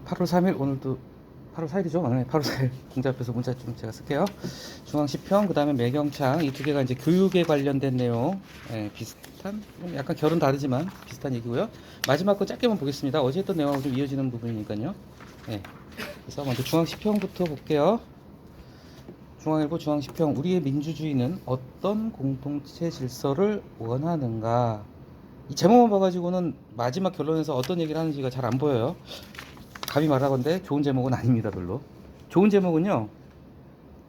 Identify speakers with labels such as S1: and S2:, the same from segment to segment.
S1: 8월 3일 오늘도 8월 4일이죠. 네, 8월 4일 공자 앞에서 문자 좀 제가 쓸게요. 중앙시평 그다음에 매경창 이 두 개가 이제 교육에 관련된 내용 비슷한 약간 결은 다르지만 비슷한 얘기고요. 마지막 거 짧게만 보겠습니다. 어제 했던 내용하고 좀 이어지는 부분이니까요. 네, 그래서 먼저 중앙시평부터 볼게요. 중앙일보 중앙시평 우리의 민주주의는 어떤 공동체 질서를 원하는가 이 제목만 봐가지고는 마지막 결론에서 어떤 얘기를 하는지가 잘 안 보여요. 감히 말하건대 좋은 제목은 아닙니다. 별로 좋은 제목은요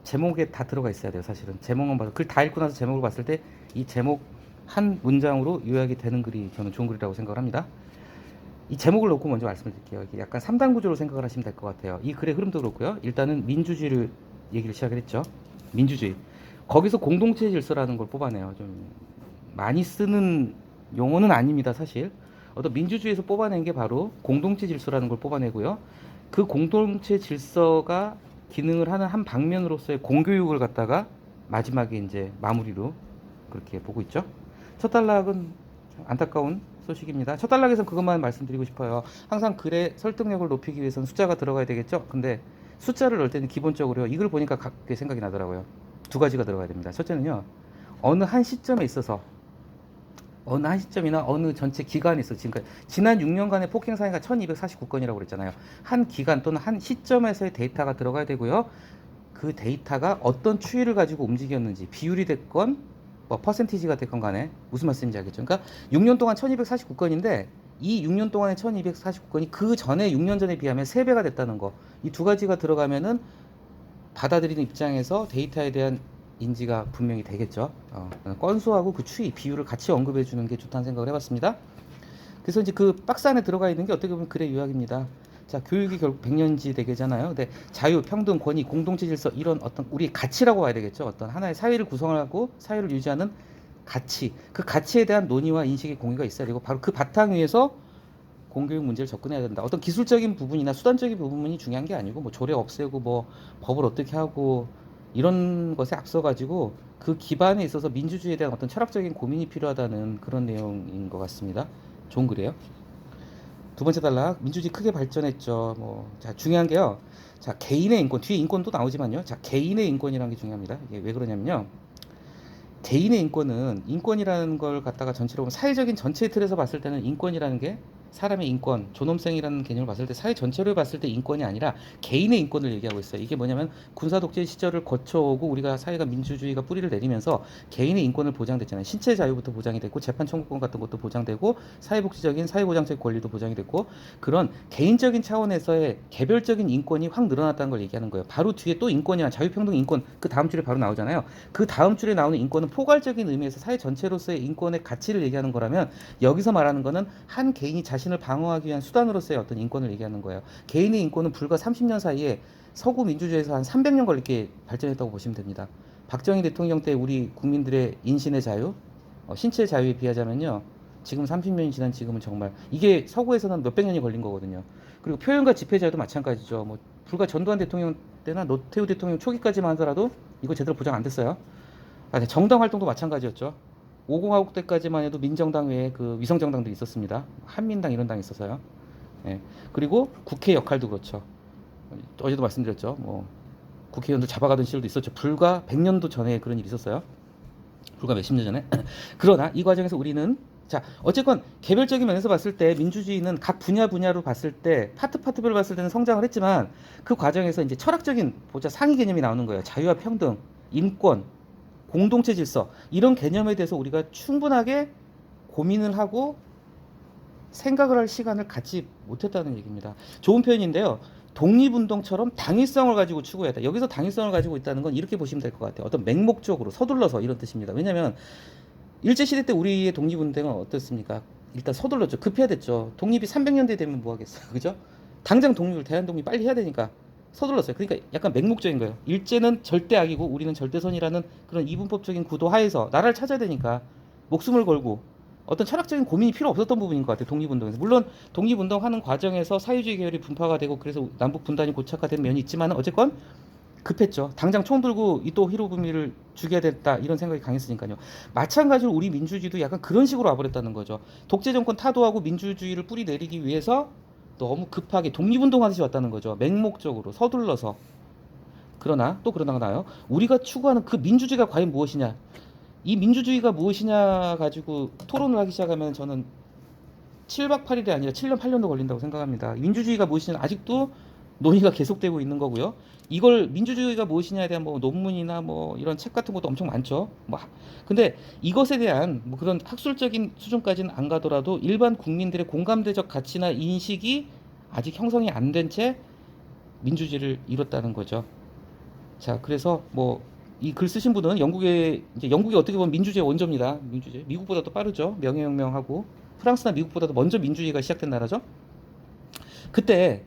S1: 제목에 다 들어가 있어야 돼요. 사실은 제목만 봐서 글 다 읽고 나서 제목을 봤을 때 이 제목 한 문장으로 요약이 되는 글이 저는 좋은 글이라고 생각을 합니다. 이 제목을 놓고 먼저 말씀을 드릴게요. 이게 약간 3단 구조로 생각을 하시면 될 것 같아요. 이 글의 흐름도 그렇고요. 일단은 민주주의를 얘기를 시작을 했죠. 민주주의 거기서 공동체 질서라는 걸 뽑아내요. 좀 많이 쓰는 용어는 아닙니다. 사실 어떤 민주주의에서 뽑아낸 게 바로 공동체 질서라는 걸 뽑아내고요. 그 공동체 질서가 기능을 하는 한 방면으로서의 공교육을 갖다가 마지막에 이제 마무리로 그렇게 보고 있죠. 첫 단락은 안타까운 소식입니다. 첫 단락에서 그것만 말씀드리고 싶어요. 항상 글의 설득력을 높이기 위해서는 숫자가 들어가야 되겠죠. 근데 숫자를 넣을 때는 기본적으로요. 이걸 보니까 각게 생각이 나더라고요. 두 가지가 들어가야 됩니다. 첫째는요. 어느 한 시점에 있어서 어느 한 시점이나 어느 전체 기간에 있어 지금까지 지난 6년간의 폭행 사례가 1249건이라고 그랬잖아요. 한 기간 또는 한 시점에서의 데이터가 들어가야 되고요. 그 데이터가 어떤 추이를 가지고 움직였는지 비율이 됐건 뭐 퍼센티지가 됐건 간에 무슨 말씀인지 알겠죠. 그러니까 6년 동안 1249건인데 이 6년 동안의 1249건이 그 전에 6년 전에 비하면 3배가 됐다는 거. 이 두 가지가 들어가면은 받아들이는 입장에서 데이터에 대한 인지가 분명히 되겠죠. 건수하고 그 추이, 비율을 같이 언급해 주는 게 좋다는 생각을 해봤습니다. 그래서 이제 그 박스 안에 들어가 있는 게 어떻게 보면 글의 요약입니다. 자, 교육이 결국 100년지 되게잖아요. 근데 자유, 평등, 권위, 공동체 질서 이런 어떤 우리의 가치라고 봐야 되겠죠. 어떤 하나의 사회를 구성하고 사회를 유지하는 가치, 그 가치에 대한 논의와 인식의 공유가 있어야 되고 바로 그 바탕 위에서 공교육 문제를 접근해야 된다. 어떤 기술적인 부분이나 수단적인 부분이 중요한 게 아니고 뭐 조례 없애고 뭐 법을 어떻게 하고 이런 것에 앞서 가지고 그 기반에 있어서 민주주의에 대한 어떤 철학적인 고민이 필요하다는 그런 내용인 것 같습니다. 좋은 글이에요. 두 번째 단락 민주주의 크게 발전했죠. 자 중요한 게요. 자 개인의 인권 뒤에 인권도 나오지만요. 자 개인의 인권이라는 게 중요합니다. 이게 왜 그러냐면요. 개인의 인권은 인권이라는 걸 갖다가 전체로 보면 사회적인 전체 틀에서 봤을 때는 인권이라는 게 사람의 인권, 존엄성이라는 개념을 봤을 때 사회 전체를 봤을 때 인권이 아니라 개인의 인권을 얘기하고 있어요. 이게 뭐냐면 군사 독재 시절을 거쳐오고 우리가 사회가 민주주의가 뿌리를 내리면서 개인의 인권을 보장됐잖아요. 신체 자유부터 보장이 됐고 재판 청구권 같은 것도 보장되고 사회복지적인 사회보장적 권리도 보장이 됐고 그런 개인적인 차원에서의 개별적인 인권이 확 늘어났다는 걸 얘기하는 거예요. 바로 뒤에 또 인권이나 자유평등 인권 그 다음 줄에 바로 나오잖아요. 그 다음 줄에 나오는 인권은 포괄적인 의미에서 사회 전체로서의 인권의 가치를 얘기하는 거라면 여기서 말하는 거는 한 개인이 자신을 방어하기 위한 수단으로서의 어떤 인권을 얘기하는 거예요. 개인의 인권은 불과 30년 사이에 서구 민주주의에서 한 300년 걸리게 발전했다고 보시면 됩니다. 박정희 대통령 때 우리 국민들의 인신의 자유, 신체의 자유에 비하자면요. 지금 30년이 지난 지금은 정말 이게 서구에서는 몇백 년이 걸린 거거든요. 그리고 표현과 집회 자유도 마찬가지죠. 뭐 불과 전두환 대통령 때나 노태우 대통령 초기까지만 하더라도 이거 제대로 보장 안 됐어요. 정당 활동도 마찬가지였죠. 50하국 때까지만 해도 민정당 외에 그 위성정당들이 있었습니다. 한민당 이런 당이 있어서요. 예. 그리고 국회 역할도 그렇죠. 어제도 말씀드렸죠. 뭐 국회의원들 잡아가던 시절도 있었죠. 불과 100년도 전에 그런 일이 있었어요. 불과 몇십 년 전에. 그러나 이 과정에서 우리는 자 어쨌건 개별적인 면에서 봤을 때 민주주의는 각 분야로 봤을 때 파트별로 봤을 때는 성장을 했지만 그 과정에서 이제 철학적인 보자 상위 개념이 나오는 거예요. 자유와 평등, 인권, 공동체 질서 이런 개념에 대해서 우리가 충분하게 고민을 하고 생각을 할 시간을 갖지 못했다는 얘기입니다. 좋은 표현인데요. 독립운동처럼 당위성을 가지고 추구했다. 여기서 당위성을 가지고 있다는 건 이렇게 보시면 될 것 같아요. 어떤 맹목적으로 서둘러서 이런 뜻입니다. 왜냐하면 일제시대 때 우리의 독립운동은 어떻습니까? 일단 서둘렀죠. 급해야 됐죠. 독립이 300년대 되면 뭐 하겠어요. 그죠? 당장 독립을 대한독립 빨리 해야 되니까 서둘렀어요. 그러니까 약간 맹목적인 거예요. 일제는 절대 악이고 우리는 절대선이라는 그런 이분법적인 구도 하에서 나라를 찾아야 되니까 목숨을 걸고 어떤 철학적인 고민이 필요 없었던 부분인 것 같아요. 독립운동에서. 물론 독립운동하는 과정에서 사회주의 계열이 분파가 되고 그래서 남북 분단이 고착화된 면이 있지만 어쨌건 급했죠. 당장 총 들고 이토 히로부미를 죽여야 됐다 이런 생각이 강했으니까요. 마찬가지로 우리 민주주의도 약간 그런 식으로 와버렸다는 거죠. 독재 정권 타도하고 민주주의를 뿌리 내리기 위해서 너무 급하게 독립운동하듯이 왔다는 거죠. 맹목적으로 서둘러서. 그러나 또 그러나요. 우리가 추구하는 그 민주주의가 과연 무엇이냐? 이 민주주의가 무엇이냐 가지고 토론을 하기 시작하면 저는 7박 8일이 아니라 7년 8년도 걸린다고 생각합니다. 민주주의가 무엇이냐 아직도 논의가 계속되고 있는 거고요. 이걸 민주주의가 무엇이냐에 대한 뭐 논문이나 뭐 이런 책 같은 것도 엄청 많죠. 뭐 근데 이것에 대한 뭐 그런 학술적인 수준까지는 안 가더라도 일반 국민들의 공감대적 가치나 인식이 아직 형성이 안 된 채 민주주의를 이뤘다는 거죠. 자, 그래서 뭐 이 글 쓰신 분은 영국이 어떻게 보면 민주주의 원조입니다. 민주주의. 미국보다도 빠르죠. 명예혁명하고 프랑스나 미국보다도 먼저 민주주의가 시작된 나라죠. 그때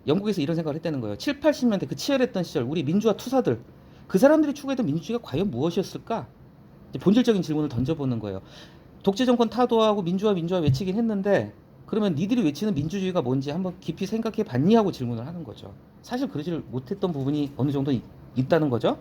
S1: 영국에서 이런 생각을 했다는 거예요. 7, 80년대 그 치열했던 시절 우리 민주화 투사들 그 사람들이 추구했던 민주주의가 과연 무엇이었을까? 본질적인 질문을 던져보는 거예요. 독재 정권 타도하고 민주화 외치긴 했는데 그러면 니들이 외치는 민주주의가 뭔지 한번 깊이 생각해 봤니? 하고 질문을 하는 거죠. 사실 그러지를 못했던 부분이 어느 정도 있다는 거죠.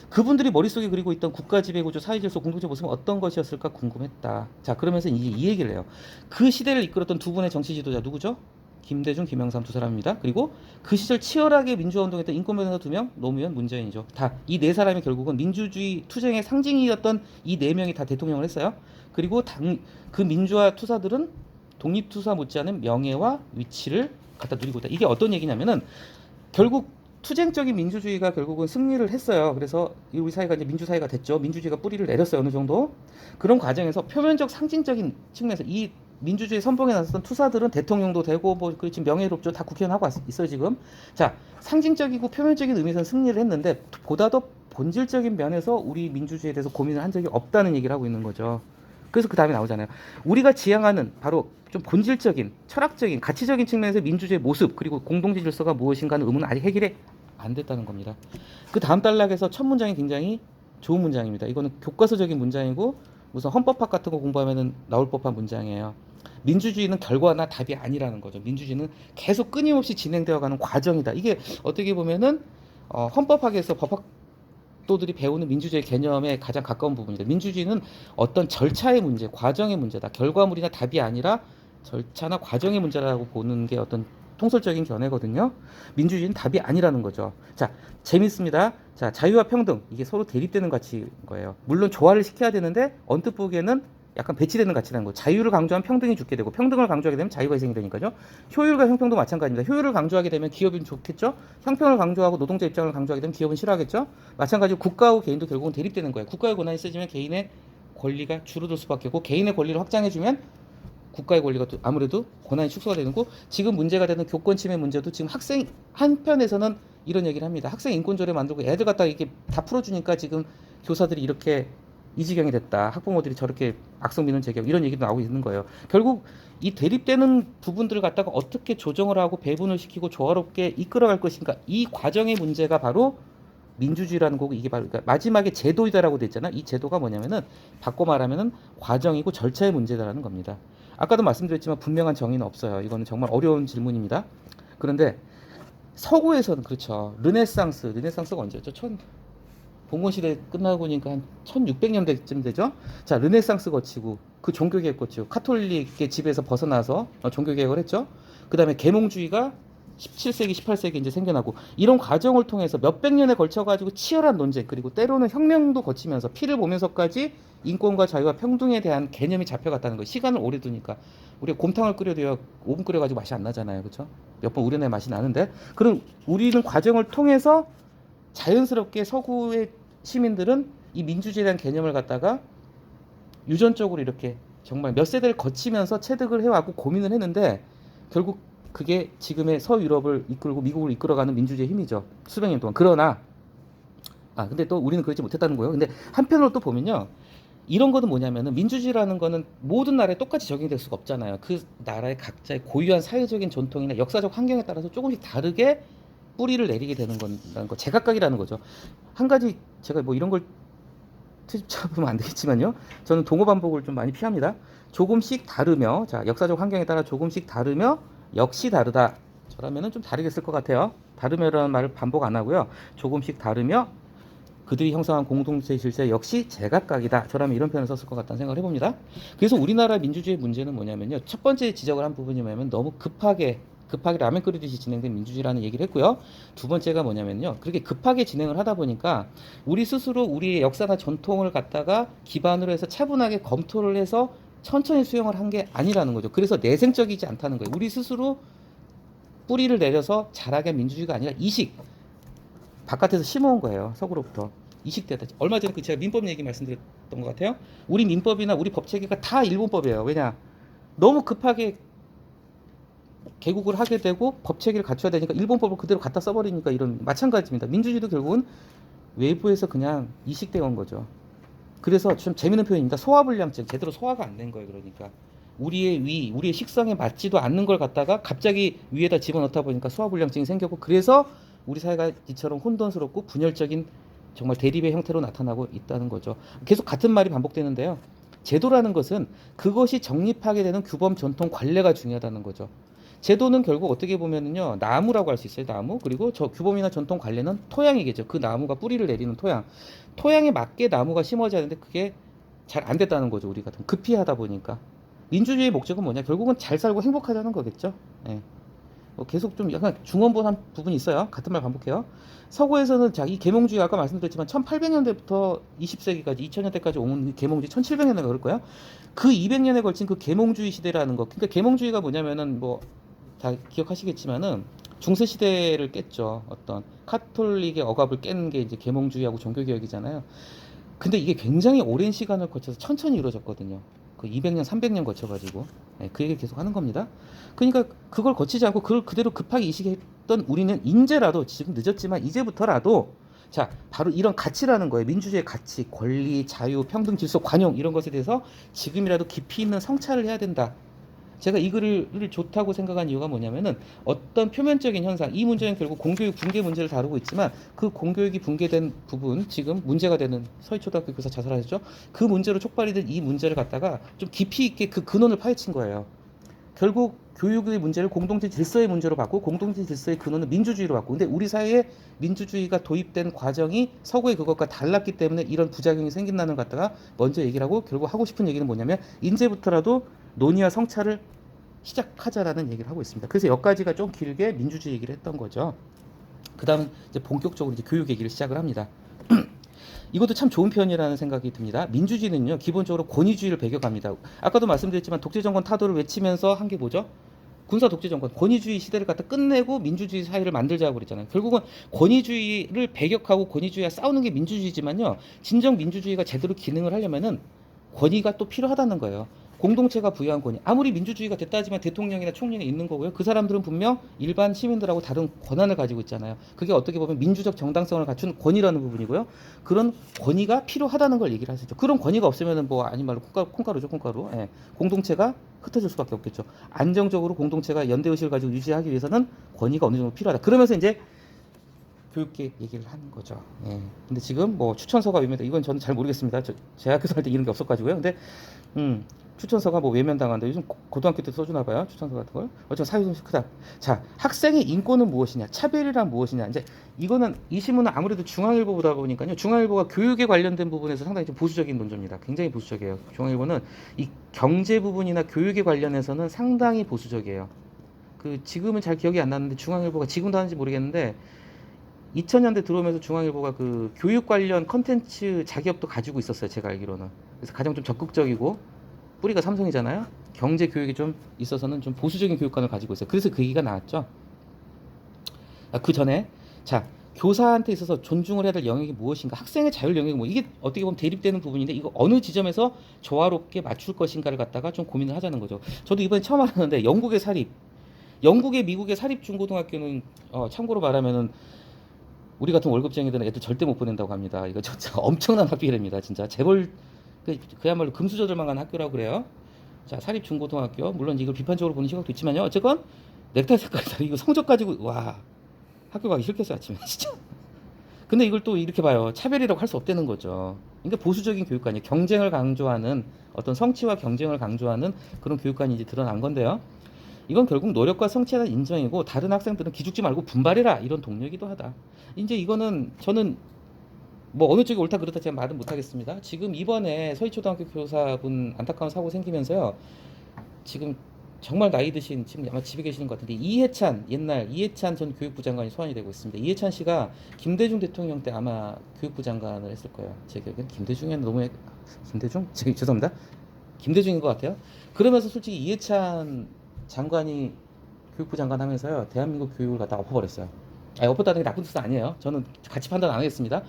S1: 그분들이 머릿속에 그리고 있던 국가 지배구조, 사회질서, 공동체 모습은 어떤 것이었을까 궁금했다. 자, 그러면서 이제 이 얘기를 해요. 그 시대를 이끌었던 두 분의 정치 지도자 누구죠? 김대중, 김영삼 두 사람입니다. 그리고 그 시절 치열하게 민주화 운동했던 인권변호사 2명, 노무현, 문재인이죠. 다 이 네 사람이 결국은 민주주의 투쟁의 상징이었던 이 네 명이 다 대통령을 했어요. 그리고 그 민주화 투사들은 독립투사 못지않은 명예와 위치를 갖다 누리고 있다. 이게 어떤 얘기냐면은 결국 투쟁적인 민주주의가 결국은 승리를 했어요. 그래서 우리 사회가 이제 민주사회가 됐죠. 민주주의가 뿌리를 내렸어요. 어느 정도. 그런 과정에서 표면적 상징적인 측면에서 이 민주주의 선봉에 나섰던 투사들은 대통령도 되고 뭐 지금 명예롭죠. 다 국회의원 하고 있어요 지금. 자, 상징적이고 표면적인 의미에서는 승리를 했는데 보다 더 본질적인 면에서 우리 민주주의에 대해서 고민을 한 적이 없다는 얘기를 하고 있는 거죠. 그래서 그 다음에 나오잖아요. 우리가 지향하는 바로 좀 본질적인 철학적인 가치적인 측면에서 민주주의 모습 그리고 공동체 질서가 무엇인가 하는 의문은 아직 해결이 안 됐다는 겁니다. 그 다음 단락에서 첫 문장이 굉장히 좋은 문장입니다. 이거는 교과서적인 문장이고 무슨 헌법학 같은 거 공부하면 나올 법한 문장이에요. 민주주의는 결과나 답이 아니라는 거죠. 민주주의는 계속 끊임없이 진행되어가는 과정이다. 이게 어떻게 보면은 헌법학에서 법학도들이 배우는 민주주의 개념에 가장 가까운 부분이다. 민주주의는 어떤 절차의 문제, 과정의 문제다. 결과물이나 답이 아니라 절차나 과정의 문제라고 보는 게 어떤 통설적인 견해거든요. 민주주의는 답이 아니라는 거죠. 자, 재밌습니다. 자, 자유와 평등 이게 서로 대립되는 가치인 거예요. 물론 조화를 시켜야 되는데 언뜻 보기에는 약간 배치되는 가치라는 거. 자유를 강조하면 평등이 죽게 되고 평등을 강조하게 되면 자유가 희생이 되니까요. 효율과 형평도 마찬가지입니다. 효율을 강조하게 되면 기업은 좋겠죠. 형평을 강조하고 노동자 입장을 강조하게 되면 기업은 싫어하겠죠. 마찬가지로 국가하고 개인도 결국은 대립되는 거예요. 국가의 권한이 세지면 개인의 권리가 줄어들 수밖에 없고 개인의 권리를 확장해주면 국가의 권리가 또 아무래도 권한이 축소가 되는 거. 지금 문제가 되는 교권 침해 문제도 지금 학생 한편에서는 이런 얘기를 합니다. 학생 인권조례 만들고 애들 갖다 이렇게 다 풀어주니까 지금 교사들이 이렇게 이 지경이 됐다. 학부모들이 저렇게 악성 민원 제기하고 이런 얘기도 나오고 있는 거예요. 결국 이 대립되는 부분들을 갖다가 어떻게 조정을 하고 배분을 시키고 조화롭게 이끌어갈 것인가. 이 과정의 문제가 바로 민주주의라는 거고 이게 바로 그러니까 마지막에 제도이다라고 돼 있잖아. 이 제도가 뭐냐면은 바꿔 말하면은 과정이고 절차의 문제다라는 겁니다. 아까도 말씀드렸지만 분명한 정의는 없어요. 이거는 정말 어려운 질문입니다. 그런데 서구에서는 그렇죠. 르네상스가 언제였죠? 봉건시대 끝나고 니까 한 1600년대쯤 되죠. 자, 르네상스 거치고 그 종교개혁 거치고 카톨릭의 지배에서 벗어나서 종교개혁을 했죠. 그 다음에 계몽주의가 17세기, 18세기 이제 생겨나고 이런 과정을 통해서 몇백 년에 걸쳐가지고 치열한 논쟁 그리고 때로는 혁명도 거치면서 피를 보면서까지 인권과 자유와 평등에 대한 개념이 잡혀갔다는 거예요. 시간을 오래 두니까 우리가 곰탕을 끓여도요 5분 끓여가지고 맛이 안 나잖아요, 그렇죠? 몇 번 우려내 맛이 나는데 그럼 우리는 과정을 통해서 자연스럽게 서구의 시민들은 이 민주주의에 대한 개념을 갖다가 유전적으로 이렇게 정말 몇 세대를 거치면서 체득을 해왔고 고민을 했는데 결국 그게 지금의 서유럽을 이끌고 미국을 이끌어가는 민주주의의 힘이죠. 수백 년 동안. 그러나 근데 또 우리는 그러지 못했다는 거예요. 근데 한편으로 또 보면요. 이런 거는 뭐냐면은 민주주의라는 거는 모든 나라에 똑같이 적용될 수가 없잖아요. 그 나라의 각자의 고유한 사회적인 전통이나 역사적 환경에 따라서 조금씩 다르게 뿌리를 내리게 되는 건라는 거. 제각각이라는 거죠. 한 가지 제가 뭐 이런 걸 트집 잡으면 안 되겠지만요. 저는 동어 반복을 좀 많이 피합니다. 조금씩 다르며 자, 역사적 환경에 따라 조금씩 다르며 역시 다르다. 저라면은 좀 다르게 쓸 것 같아요. 다르며라는 말을 반복 안 하고요. 조금씩 다르며 그들이 형성한 공동체 질서 역시 제각각이다. 저라면 이런 표현을 썼을 것 같다는 생각을 해봅니다. 그래서 우리나라 민주주의 문제는 뭐냐면요. 첫 번째 지적을 한 부분이 뭐냐면 너무 급하게 급하게 라면 끓이듯이 진행된 민주주의라는 얘기를 했고요. 두 번째가 뭐냐면요. 그렇게 급하게 진행을 하다 보니까 우리 스스로 우리의 역사나 전통을 갖다가 기반으로 해서 차분하게 검토를 해서 천천히 수용을 한 게 아니라는 거죠. 그래서 내생적이지 않다는 거예요. 우리 스스로 뿌리를 내려서 자라게 한 민주주의가 아니라 이식, 바깥에서 심어온 거예요. 서구로부터. 이식되다. 얼마 전에 그 제가 민법 얘기 말씀드렸던 것 같아요. 우리 민법이나 우리 법 체계가 다 일본법이에요. 왜냐? 너무 급하게 개국을 하게 되고 법 체계를 갖춰야 되니까 일본법을 그대로 갖다 써버리니까 이런 마찬가지입니다. 민주주의도 결국은 외부에서 그냥 이식되어 온 거죠. 그래서 좀 재밌는 표현입니다. 소화불량증. 제대로 소화가 안 된 거예요. 그러니까 우리의 위, 우리의 식성에 맞지도 않는 걸 갖다가 갑자기 위에다 집어넣다 보니까 소화불량증이 생겼고, 그래서 우리 사회가 이처럼 혼돈스럽고 분열적인 정말 대립의 형태로 나타나고 있다는 거죠. 계속 같은 말이 반복되는데요. 제도라는 것은 그것이 정립하게 되는 규범, 전통, 관례가 중요하다는 거죠. 제도는 결국 어떻게 보면은요, 나무라고 할 수 있어요. 나무. 그리고 저 규범이나 전통, 관례는 토양이겠죠. 그 나무가 뿌리를 내리는 토양. 토양에 맞게 나무가 심어져야 하는데 그게 잘 안 됐다는 거죠. 우리가 좀 급히 하다 보니까. 민주주의의 목적은 뭐냐? 결국은 잘 살고 행복하자는 거겠죠. 예. 계속 좀 약간 중언부언한 부분이 있어요. 같은 말 반복해요. 서구에서는 이 계몽주의 아까 말씀드렸지만 1800년대부터 20세기까지 2000년대까지 온 계몽주의 1700년대가 그럴 거예요. 그 200년에 걸친 그 계몽주의 시대라는 거. 그러니까 계몽주의가 뭐냐면은 뭐 다 기억하시겠지만은 중세 시대를 깼죠. 어떤 카톨릭의 억압을 깬 게 이제 계몽주의하고 종교개혁이잖아요. 근데 이게 굉장히 오랜 시간을 거쳐서 천천히 이루어졌거든요. 그 200년, 300년 거쳐가지고. 네, 그 얘기를 계속 하는 겁니다. 그러니까 그걸 거치지 않고 그걸 그대로 급하게 이식했던 우리는 이제라도, 지금 늦었지만 이제부터라도, 자, 바로 이런 가치라는 거예요. 민주주의의 가치, 권리, 자유, 평등, 질서, 관용, 이런 것에 대해서 지금이라도 깊이 있는 성찰을 해야 된다. 제가 이 글을 좋다고 생각한 이유가 뭐냐면은 어떤 표면적인 현상, 이 문제는 결국 공교육 붕괴 문제를 다루고 있지만 그 공교육이 붕괴된 부분, 지금 문제가 되는 서희초등학교 교사 자살하셨죠? 그 문제로 촉발이 된 이 문제를 갖다가 좀 깊이 있게 그 근원을 파헤친 거예요. 결국 교육의 문제를 공동체 질서의 문제로 봤고, 공동체 질서의 근원은 민주주의로 봤고, 근데 우리 사회에 민주주의가 도입된 과정이 서구의 그것과 달랐기 때문에 이런 부작용이 생긴다는 것 갖다가 먼저 얘기를 하고, 결국 하고 싶은 얘기는 뭐냐면 이제부터라도 논의와 성찰을 시작하자라는 얘기를 하고 있습니다. 그래서 여기까지가 좀 길게 민주주의 얘기를 했던 거죠. 그 다음은 이제 본격적으로 이제 교육 얘기를 시작을 합니다. 이것도 참 좋은 표현이라는 생각이 듭니다. 민주주의는요, 기본적으로 권위주의를 배격합니다. 아까도 말씀드렸지만 독재정권 타도를 외치면서 한 게 뭐죠? 군사 독재정권, 권위주의 시대를 갖다 끝내고 민주주의 사회를 만들자고 그랬잖아요. 결국은 권위주의를 배격하고 권위주의와 싸우는 게 민주주의지만요, 진정 민주주의가 제대로 기능을 하려면은 권위가 또 필요하다는 거예요. 공동체가 부여한 권위. 아무리 민주주의가 됐다 하지만 대통령이나 총리는 있는 거고요. 그 사람들은 분명 일반 시민들하고 다른 권한을 가지고 있잖아요. 그게 어떻게 보면 민주적 정당성을 갖춘 권위라는 부분이고요. 그런 권위가 필요하다는 걸 얘기를 할 수 있죠. 그런 권위가 없으면은 뭐 아닌 말로 콩가루죠, 콩가루. 예. 공동체가 흩어질 수밖에 없겠죠. 안정적으로 공동체가 연대의식을 가지고 유지하기 위해서는 권위가 어느 정도 필요하다. 그러면서 이제 교육계획 얘기를 하는 거죠. 예. 근데 지금 뭐 추천서가 외면다. 이건 저는 잘 모르겠습니다. 제 학교 살 때 이런 게 없었가지고요. 근데 추천서가 뭐 외면당한다. 요즘 고등학교 때 써주나 봐요. 추천서 같은 걸. 어쨌든 사회손실 크다. 자, 학생의 인권은 무엇이냐? 차별이란 무엇이냐? 이제 이거는 이 신문은 아무래도 중앙일보보다 보니까요. 중앙일보가 교육에 관련된 부분에서 상당히 좀 보수적인 논조입니다. 굉장히 보수적이에요. 중앙일보는 이 경제 부분이나 교육에 관련해서는 상당히 보수적이에요. 그 지금은 잘 기억이 안 나는데 중앙일보가 지금도 하는지 모르겠는데 2000년대 들어오면서 중앙일보가 그 교육 관련 컨텐츠 자기업도 가지고 있었어요. 제가 알기로는. 그래서 가장 좀 적극적이고, 뿌리가 삼성이잖아요. 경제 교육이 좀 있어서는 좀 보수적인 교육관을 가지고 있어요. 그래서 그 얘기가 나왔죠. 그 전에, 자, 교사한테 있어서 존중을 해야 될 영역이 무엇인가, 학생의 자율 영역이 뭐, 이게 어떻게 보면 대립되는 부분인데 이거 어느 지점에서 조화롭게 맞출 것인가를 갖다가 좀 고민을 하자는 거죠. 저도 이번에 처음 알았는데 영국의 사립, 영국의 미국의 사립 중고등학교는 참고로 말하면은 우리 같은 월급쟁이들은 애들 절대 못 보낸다고 합니다. 이거 진짜 엄청난 학비랍니다. 진짜 재벌, 그야말로 금수저들만 간 학교라고 그래요. 자, 사립 중고등학교, 물론 이걸 비판적으로 보는 시각도 있지만요. 어쨌건 넥타이 색깔 다르고 이거 성적 가지고, 와, 학교 가기 싫겠어 아침에 진짜. 근데 이걸 또 이렇게 봐요. 차별이라고 할 수 없다는 거죠. 그러니까 보수적인 교육관이에요. 경쟁을 강조하는, 어떤 성취와 경쟁을 강조하는 그런 교육관이 이제 드러난 건데요. 이건 결국 노력과 성취에 대한 인정이고, 다른 학생들은 기죽지 말고 분발해라, 이런 동료이기도 하다. 이제 이거는 저는 뭐 어느 쪽이 옳다 그르다 제가 말은 못하겠습니다. 지금 이번에 서희초등학교 교사분 안타까운 사고 생기면서요, 지금 정말 나이 드신 지금 아마 집에 계시는 것 같은데 이해찬 옛날 이해찬 전 교육부 장관이 소환이 되고 있습니다. 이해찬 씨가 김대중 대통령 때 아마 교육부 장관을 했을 거예요. 제 기억엔 김대중이 너무 김대중? 죄송합니다. 김대중인 것 같아요. 그러면서 솔직히 이해찬 장관이 교육부 장관 하면서요 대한민국 교육을 갖다 엎어버렸어요. 엎었다는 게 나쁜 뜻은 아니에요. 저는 같이 판단 안 하겠습니다.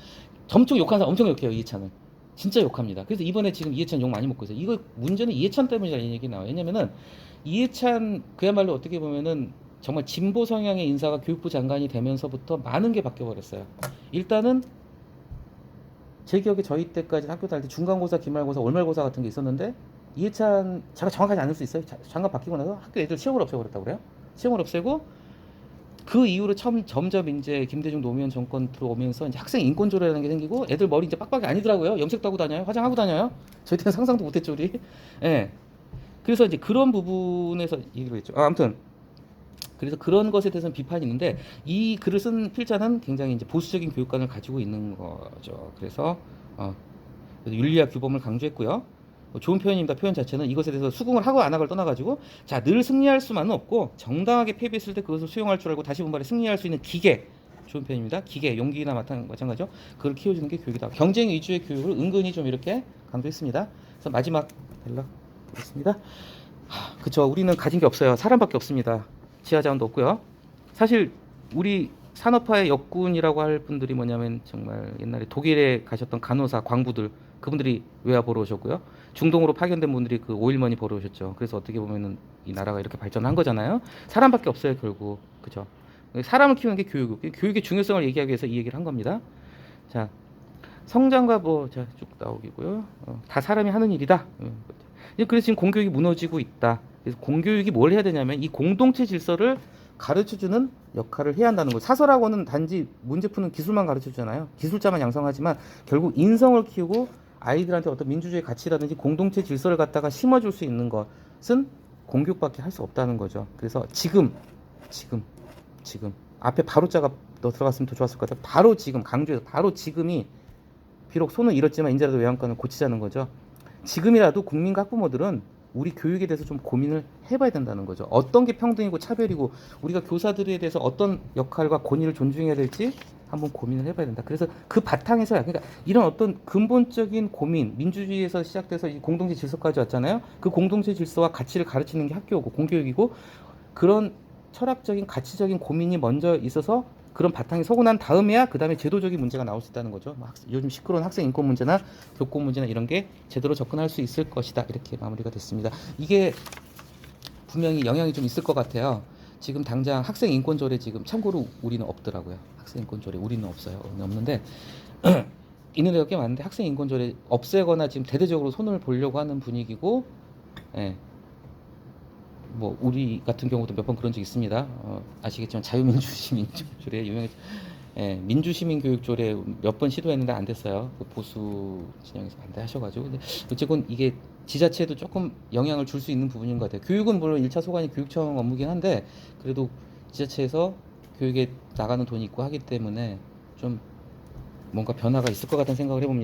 S1: 엄청 욕하는 사람 엄청 욕해요 이해찬은. 진짜 욕합니다. 그래서 이번에 지금 이해찬 욕 많이 먹고 있어요. 이거 문제는 이해찬 때문이라는 얘기 나와요. 왜냐면은 이해찬 그야말로 어떻게 보면은 정말 진보 성향의 인사가 교육부 장관이 되면서부터 많은 게 바뀌어 버렸어요. 일단은 제 기억에 저희 때까지 학교 다닐 때 중간고사, 기말고사, 월말고사 같은 게 있었는데 이해찬 제가 정확하지 않을 수 있어요. 장관 바뀌고 나서 학교 애들 시험을 없애버렸다고 그래요. 시험을 없애고 그 이후로 점점 이제 김대중 노무현 정권 들어오면서 이제 학생 인권조례라는 게 생기고 애들 머리 이제 빡빡이 아니더라고요. 염색도 하고 다녀요. 화장하고 다녀요. 저희 때는 상상도 못했죠 우리. 예. 그래서 이제 그런 부분에서 얘기를 했죠. 아무튼 그래서 그런 것에 대해서는 비판이 있는데 이 글을 쓴 필자는 굉장히 이제 보수적인 교육관을 가지고 있는 거죠. 그래서 윤리와 규범을 강조했고요. 좋은 표현입니다. 표현 자체는 이것에 대해서 수긍을 하고 안 하고를 떠나가지고 자 늘 승리할 수만은 없고 정당하게 패배했을 때 그것을 수용할 줄 알고 다시 분발해 승리할 수 있는 기계 좋은 표현입니다. 기계 용기나 마찬가지죠. 그걸 키워주는 게 교육이다. 경쟁 위주의 교육을 은근히 좀 이렇게 강조했습니다. 그래서 마지막 연락 드리겠습니다. 그쵸 우리는 가진 게 없어요. 사람밖에 없습니다. 지하자원도 없고요. 사실 우리 산업화의 역군이라고 할 분들이 뭐냐면 정말 옛날에 독일에 가셨던 간호사 광부들 그분들이 외화 보러 오셨고요. 중동으로 파견된 분들이 그 오일머니 보러 오셨죠. 그래서 어떻게 보면은 이 나라가 이렇게 발전한 거잖아요. 사람밖에 없어요 결국. 그죠. 사람을 키우는 게 교육의 중요성을 얘기하기 위해서 이 얘기를 한 겁니다. 자 성장과 자 쭉 나오기고요. 다 사람이 하는 일이다. 그래서 지금 공교육이 무너지고 있다. 그래서 공교육이 뭘 해야 되냐면 이 공동체 질서를 가르쳐주는 역할을 해야 한다는 거예요. 사설학원은 단지 문제 푸는 기술만 가르쳐주잖아요. 기술자만 양성하지만 결국 인성을 키우고 아이들한테 어떤 민주주의 가치라든지 공동체 질서를 갖다가 심어줄 수 있는 것은 공교육밖에 할 수 없다는 거죠. 그래서 지금 앞에 바로 자가 더 들어갔으면 더 좋았을 것 같아요. 바로 지금 강조해서 바로 지금이 비록 손은 잃었지만 인자라도 외양간을 고치자는 거죠. 지금이라도 국민과 학부모들은 우리 교육에 대해서 좀 고민을 해봐야 된다는 거죠. 어떤 게 평등이고 차별이고 우리가 교사들에 대해서 어떤 역할과 권위를 존중해야 될지 한번 고민을 해봐야 된다. 그래서 그 바탕에서야 그러니까 이런 어떤 근본적인 고민, 민주주의에서 시작돼서 이 공동체 질서까지 왔잖아요. 그 공동체 질서와 가치를 가르치는 게 학교고 공교육이고 그런 철학적인 가치적인 고민이 먼저 있어서 그런 바탕이 서고 난 다음에야 그 다음에 제도적인 문제가 나올 수 있다는 거죠. 요즘 시끄러운 학생 인권 문제나 교권 문제나 이런 게 제대로 접근할 수 있을 것이다. 이렇게 마무리가 됐습니다. 이게 분명히 영향이 좀 있을 것 같아요. 지금 당장 학생 인권 조례 지금 참고로 우리는 없더라고요. 학생 인권 조례 우리는 없어요. 없는데 있는 데가 꽤 많은데 학생 인권 조례 없애거나 지금 대대적으로 손을 보려고 하는 분위기고, 예. 뭐 우리 같은 경우도 몇 번 그런 적 있습니다. 아시겠지만 자유민주시민조례 유명했죠. 예, 민주시민교육조례 몇 번 시도했는데 안 됐어요. 그 보수 진영에서 반대하셔가지고. 근데 어쨌건 이게 지자체도 조금 영향을 줄 수 있는 부분인 것 같아요. 교육은 물론 1차 소관이 교육청 업무긴 한데 그래도 지자체에서 교육에 나가는 돈이 있고 하기 때문에 좀 뭔가 변화가 있을 것 같다는 생각을 해봅니다.